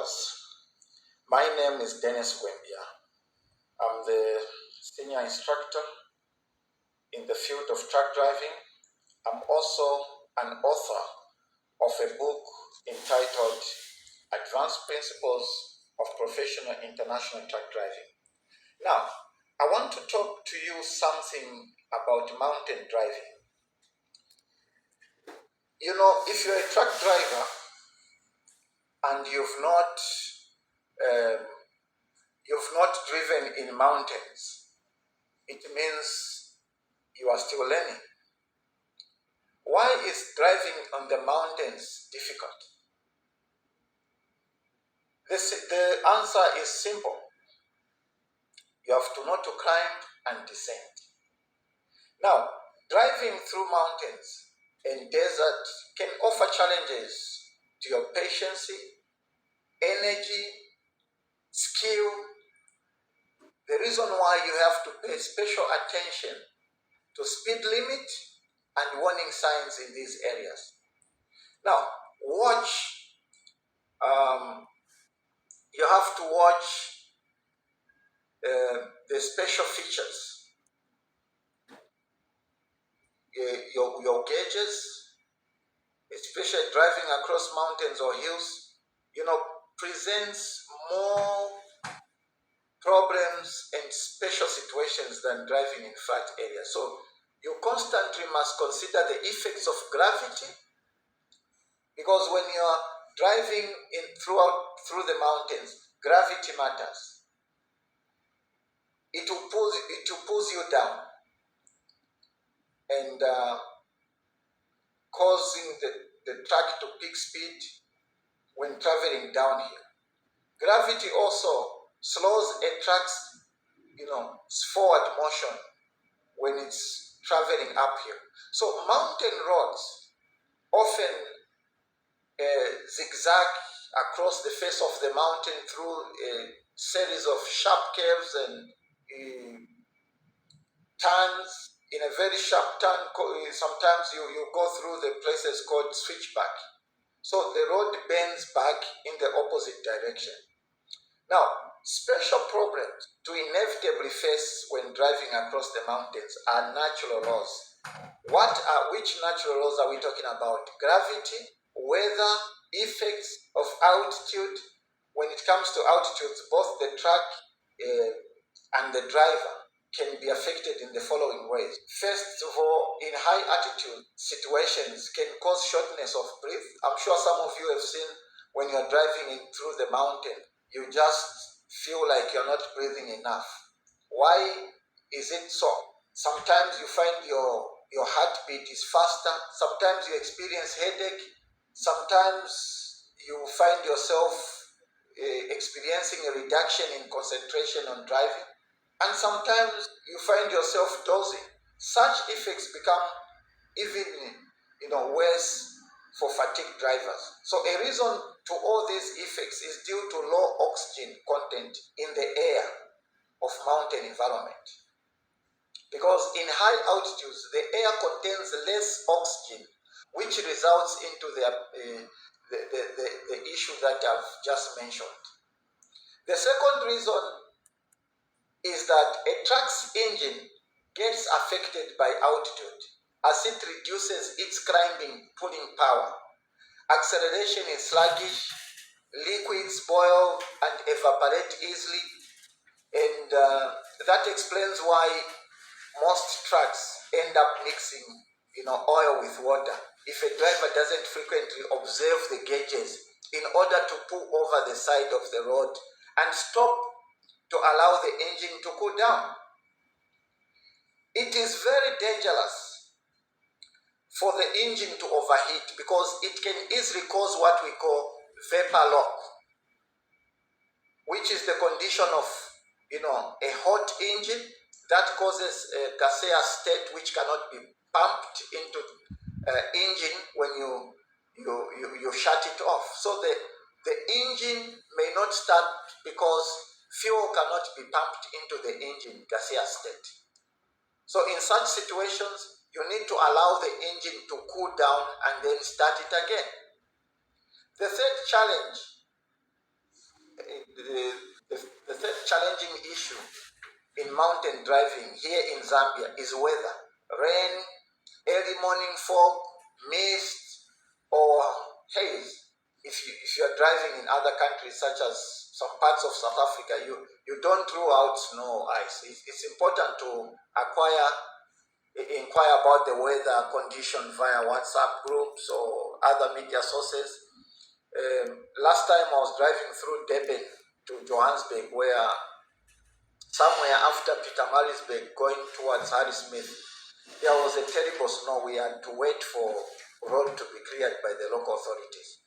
viewers, my name is Bwembya. I'm the senior instructor in the field of truck driving. I'm also an author of a book entitled Advanced Principles of Professional International Truck Driving. Now, I want to talk to you something about mountain driving. You know, if you're a truck driver and you've not driven in mountains, it means you are still learning. Why is driving on the mountains difficult? The answer is simple. You have to know to climb and descend. Now, driving through mountains and desert can offer challenges to your patience, energy, skill. The reason why you have to pay special attention to speed limit and warning signs in these areas. Now, you have to watch the special features. Your gauges, especially driving across mountains or hills, presents more problems and special situations than driving in flat areas. So you constantly must consider the effects of gravity, because when you are driving through the mountains, gravity matters. It will pull you down and causing the truck to peak speed when traveling downhill. Gravity also slows a truck's forward motion when it's traveling uphill. So mountain roads often zigzag across the face of the mountain through a series of sharp curves and turns. In a very sharp turn, sometimes you go through the places called switchback. So the road bends back in the opposite direction. Now, special problems to inevitably face when driving across the mountains are natural laws. Which natural laws are we talking about? Gravity, weather, effects of altitude. When it comes to altitudes, both the truck and the driver can be affected in the following ways. First of all, in high altitude situations can cause shortness of breath. I'm sure some of you have seen when you're driving through the mountain, you just feel like you're not breathing enough. Why is it so? Sometimes you find your heartbeat is faster. Sometimes you experience headache. Sometimes you find yourself experiencing a reduction in concentration on driving. And sometimes you find yourself dozing. Such effects become even worse for fatigued drivers. So a reason to all these effects is due to low oxygen content in the air of mountain environment. Because in high altitudes, the air contains less oxygen, which results into the issue that I've just mentioned. The second reason is that a truck's engine gets affected by altitude as it reduces its climbing pulling power. Acceleration is sluggish, liquids boil and evaporate easily, and that explains why most trucks end up mixing oil with water if a driver doesn't frequently observe the gauges in order to pull over the side of the road and stop to allow the engine to cool down. It is very dangerous for the engine to overheat because it can easily cause what we call vapor lock, which is the condition of a hot engine that causes a gaseous state which cannot be pumped into engine when you shut it off. So the engine may not start because fuel cannot be pumped into the engine gaseous state. So in such situations, you need to allow the engine to cool down and then start it again. The third challenge the, the third challenging issue in mountain driving here in Zambia is weather. Rain, early morning fog, mist, or haze. If you are driving in other countries such as some parts of South Africa, you don't rule out snow or ice. It's important to inquire about the weather condition via WhatsApp groups or other media sources. Last time I was driving through Durban to Johannesburg, where somewhere after Pietermaritzburg going towards Harrismith, there was a terrible snow. We had to wait for road to be cleared by the local authorities.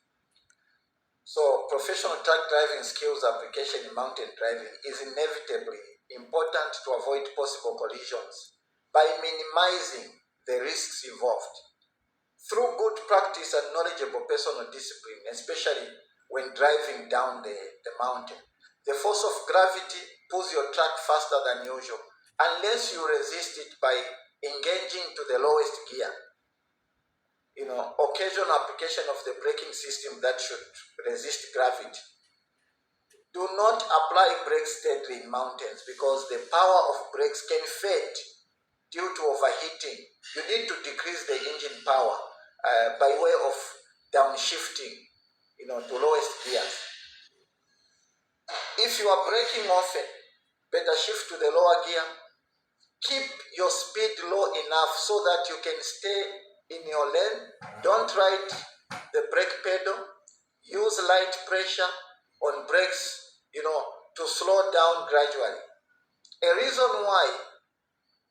So professional truck driving skills application in mountain driving is inevitably important to avoid possible collisions by minimizing the risks involved. Through good practice and knowledgeable personal discipline, especially when driving down the mountain, the force of gravity pulls your truck faster than usual unless you resist it by engaging to the lowest gear. Occasional application of the braking system that should resist gravity. Do not apply brakes steadily in mountains because the power of brakes can fade due to overheating. You need to decrease the engine power by way of downshifting, to lowest gears. If you are braking often, better shift to the lower gear. Keep your speed low enough so that you can stay in your lane. Don't ride the brake pedal. Use light pressure on brakes, to slow down gradually. A reason why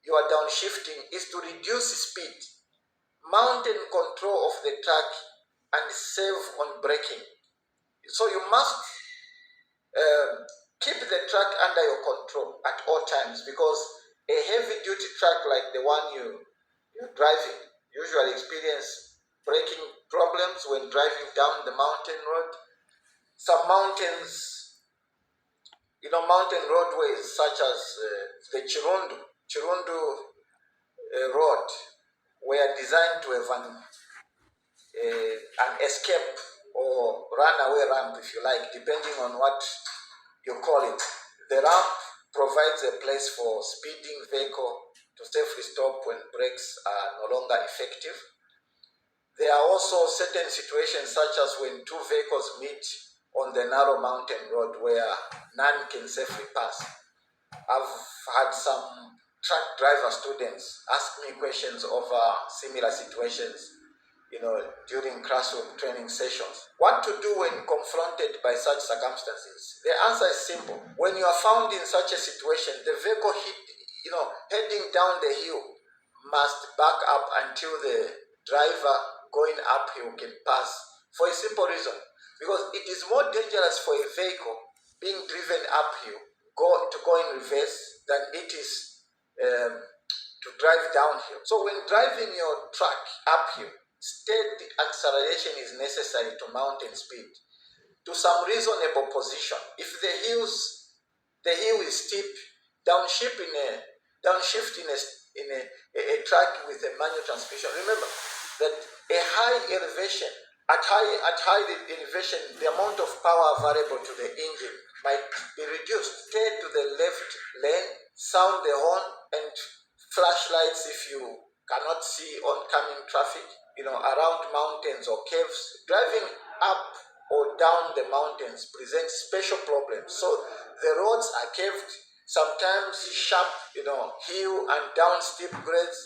you are downshifting is to reduce speed, mountain control of the truck, and save on braking. So you must keep the truck under your control at all times, because a heavy-duty truck like the one you're driving usually experience braking problems when driving down the mountain road. Some mountains, mountain roadways such as the Chirundu road were designed to have an escape or runaway ramp, if you like, depending on what you call it. The ramp provides a place for speeding vehicle to safely stop when brakes are no longer effective. There are also certain situations such as when two vehicles meet on the narrow mountain road where none can safely pass. I've had some truck driver students ask me questions over similar situations, during classroom training sessions. What to do when confronted by such circumstances? The answer is simple. When you are found in such a situation, the vehicle heading down the hill must back up until the driver going uphill can pass, for a simple reason. Because it is more dangerous for a vehicle being driven uphill to go in reverse than it is to drive downhill. So when driving your truck uphill, steady acceleration is necessary to mountain speed to some reasonable position. If the hill is steep, downshift in a truck with a manual transmission. Remember that at high elevation, the amount of power available to the engine might be reduced. Stay to the left lane, sound the horn, and flashlights if you cannot see oncoming traffic, around mountains or caves. Driving up or down the mountains presents special problems. So the roads are caved, sometimes sharp, hill and down steep grades.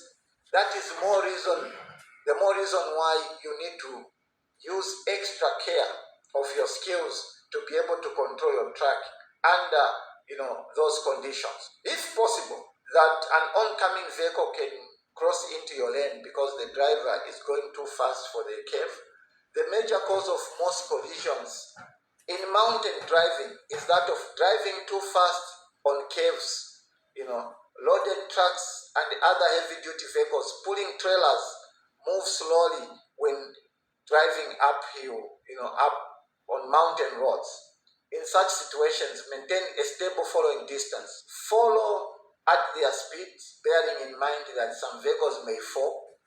That is the more reason why you need to use extra care of your skills to be able to control your truck under, those conditions. If possible, that an oncoming vehicle can cross into your lane because the driver is going too fast for the cave. The major cause of most collisions in mountain driving is that of driving too fast on caves, loaded trucks and other heavy-duty vehicles pulling trailers move slowly when driving uphill, up on mountain roads. In such situations, maintain a stable following distance. Follow at their speed, bearing in mind that some vehicles may fall,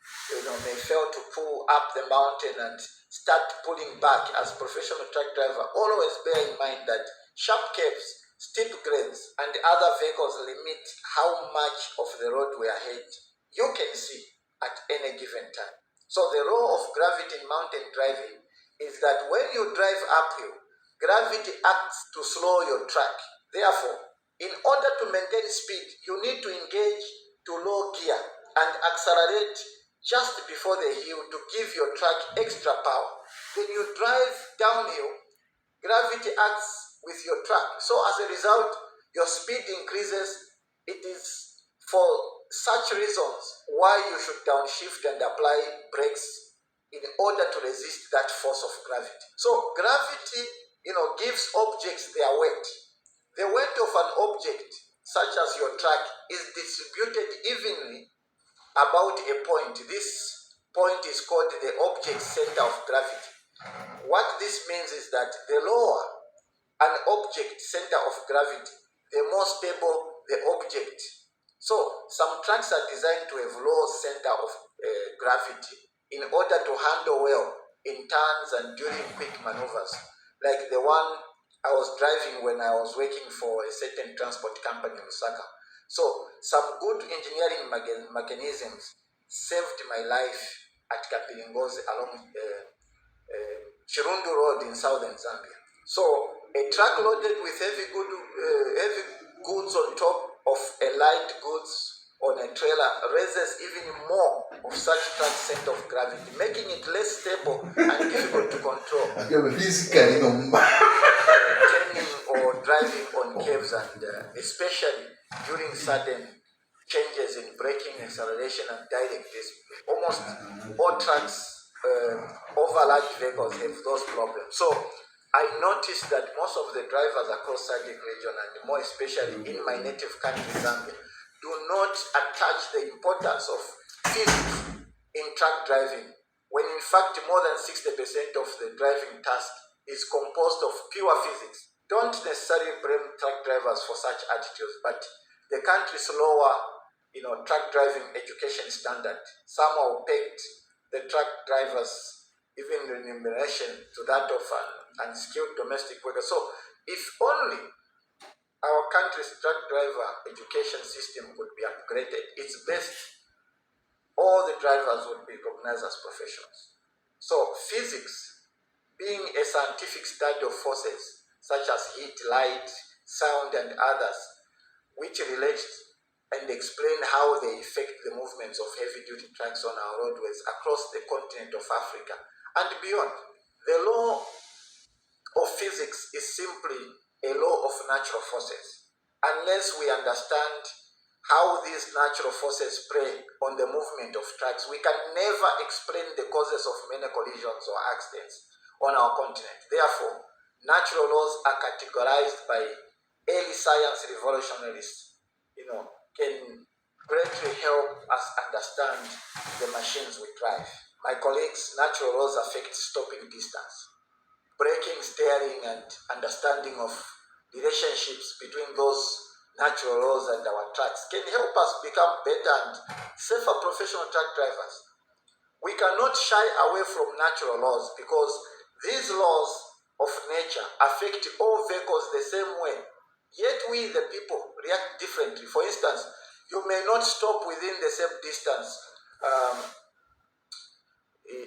may fail to pull up the mountain and start pulling back as professional truck driver, always bear in mind that sharp curves, steep grades, and other vehicles limit how much of the roadway ahead you can see at any given time. So the role of gravity in mountain driving is that when you drive uphill, gravity acts to slow your truck. Therefore, in order to maintain speed, you need to engage to low gear and accelerate just before the hill to give your truck extra power. When you drive downhill, gravity acts with your truck. So as a result, your speed increases. It is for such reasons why you should downshift and apply brakes in order to resist that force of gravity. So gravity, gives objects their weight. The weight of an object, such as your truck, is distributed evenly about a point. This point is called the object center of gravity. What this means is that the lower an object center of gravity, the more stable the object. So some trucks are designed to have low center of gravity in order to handle well in turns and during quick maneuvers, like the one I was driving when I was working for a certain transport company in Osaka. So some good engineering mechanisms saved my life at Kapilingozi along Chirundu Road in southern Zambia. So a truck loaded with heavy goods on top of a light goods on a trailer raises even more of such truck center of gravity, making it less stable and difficult to control. Turning or driving on caves, and especially during sudden changes in braking, acceleration, and direct display. Almost all trucks, over large vehicles, have those problems. So I noticed that most of the drivers across SADC region, and more especially in my native country, Zambia, do not attach the importance of physics in truck driving, when in fact more than 60% of the driving task is composed of pure physics. Don't necessarily blame truck drivers for such attitudes, but the country's lower, truck driving education standard somehow pegged the truck drivers, even remuneration, to that of an unskilled domestic worker. So if only our country's truck driver education system could be upgraded, it's best all the drivers would be recognized as professionals. So physics, being a scientific study of forces such as heat, light, sound, and others, which relate and explain how they affect the movements of heavy-duty trucks on our roadways across the continent of Africa and beyond. The law of physics is simply a law of natural forces. Unless we understand how these natural forces play on the movement of trucks, we can never explain the causes of many collisions or accidents on our continent. Therefore, natural laws are categorized by early science revolutionists, can greatly help us understand the machines we drive. My colleagues, natural laws affect stopping distance, braking, steering, and understanding of relationships between those natural laws and our trucks can help us become better and safer professional truck drivers. We cannot shy away from natural laws because these laws of nature affect all vehicles the same way. Yet we, the people, react differently. For instance, you may not stop within the same distance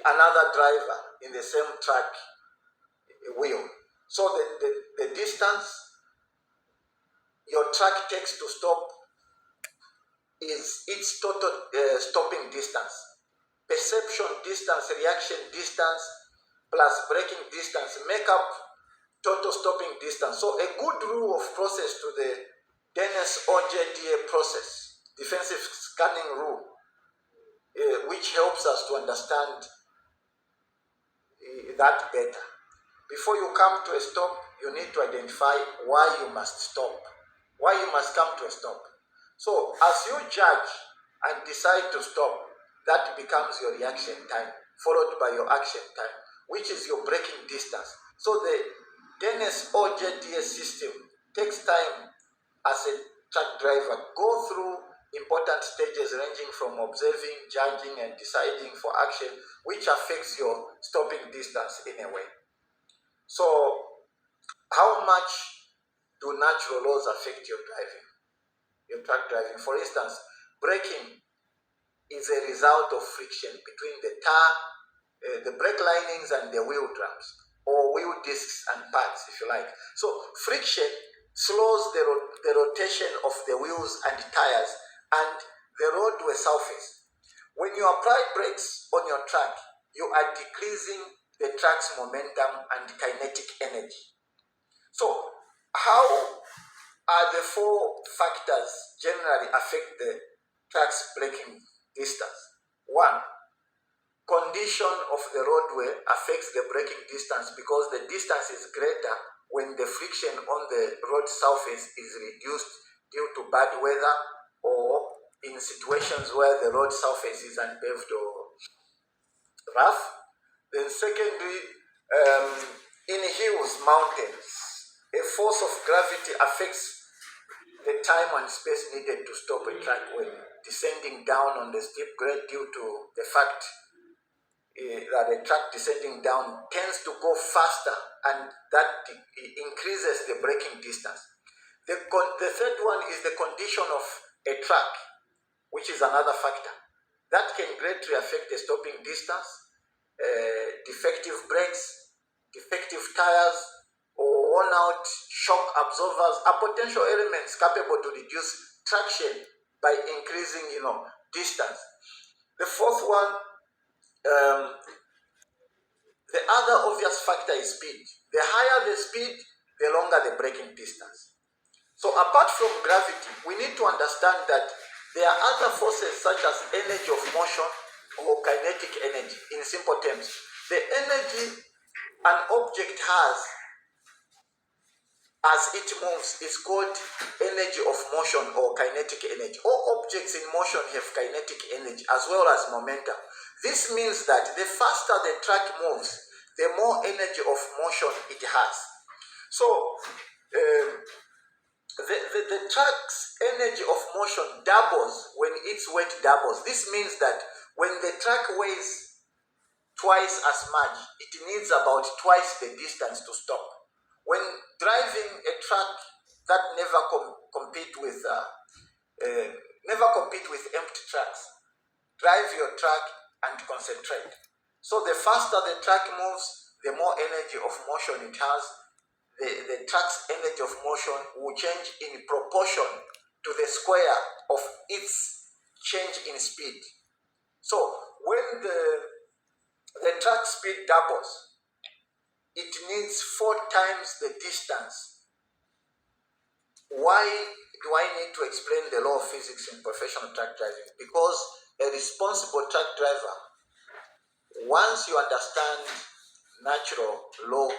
another driver in the same truck will. So the distance your truck takes to stop is its total stopping distance. Perception distance, reaction distance, plus braking distance make up total stopping distance. So a good rule of process to the Dennis OJDA process, defensive scanning rule, which helps us to understand that better. Before you come to a stop, you need to identify why you must stop, why you must come to a stop. So as you judge and decide to stop, that becomes your reaction time, followed by your action time, which is your braking distance. So the Dennis OJDA system takes time as a truck driver. Go through important stages ranging from observing, judging, and deciding for action, which affects your stopping distance in a way. So, how much do natural laws affect your driving, your truck driving? For instance, braking is a result of friction between the the brake linings and the wheel drums, or wheel discs and pads, if you like. So friction slows the rotation of the wheels and tires and the roadway surface. When you apply brakes on your truck, you are decreasing the truck's momentum and kinetic energy. So how are the four factors generally affect the truck's braking distance? One, condition of the roadway affects the braking distance because the distance is greater when the friction on the road surface is reduced due to bad weather or in situations where the road surface is unpaved or rough. Then secondly, in hills, mountains, a force of gravity affects the time and space needed to stop a truck when descending down on the steep grade due to the fact that the truck descending down tends to go faster, and that increases the braking distance. The third one is the condition of a truck, which is another factor that can greatly affect the stopping distance. Defective brakes, defective tires, or worn out shock absorbers are potential elements capable to reduce traction by increasing, distance. The fourth one, the other obvious factor is speed. The higher the speed, the longer the braking distance. So apart from gravity, we need to understand that there are other forces such as energy of motion or kinetic energy. In simple terms, the energy an object has as it moves is called energy of motion or kinetic energy. All objects in motion have kinetic energy as well as momentum. This means that the faster the truck moves, the more energy of motion it has. So the truck's energy of motion doubles when its weight doubles. This means that when the truck weighs twice as much, it needs about twice the distance to stop. When driving a truck that never compete with empty trucks, drive your truck and concentrate. So the faster the truck moves, the more energy of motion it has. The truck's energy of motion will change in proportion to the square of its change in speed. So when the truck speed doubles, it needs 4 times the distance. Why do I need to explain the law of physics in professional truck driving? Because a responsible truck driver, once you understand natural law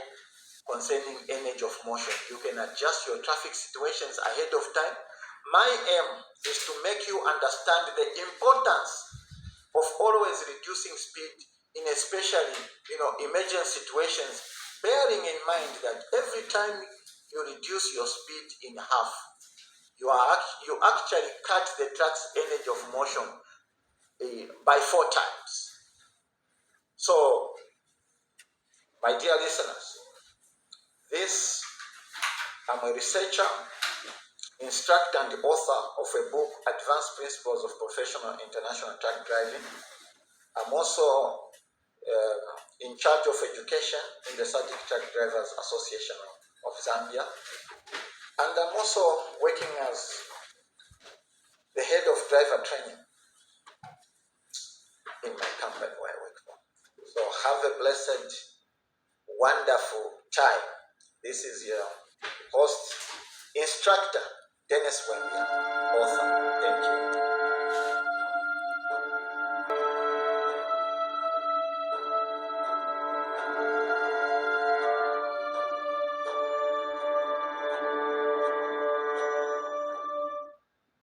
concerning energy of motion, you can adjust your traffic situations ahead of time. My aim is to make you understand the importance of always reducing speed in especially emergency situations, bearing in mind that every time you reduce your speed in half, you actually cut the truck's energy of motion by 4 times. So, my dear listeners, I'm a researcher, instructor, and author of a book, Advanced Principles of Professional International Truck Driving. I'm also in charge of education in the Static Truck Drivers Association of Zambia. And I'm also working as the head of driver training in my company where I work for. So have a blessed, wonderful time. This is your host, instructor, Dennis Bwembya, author. Thank you.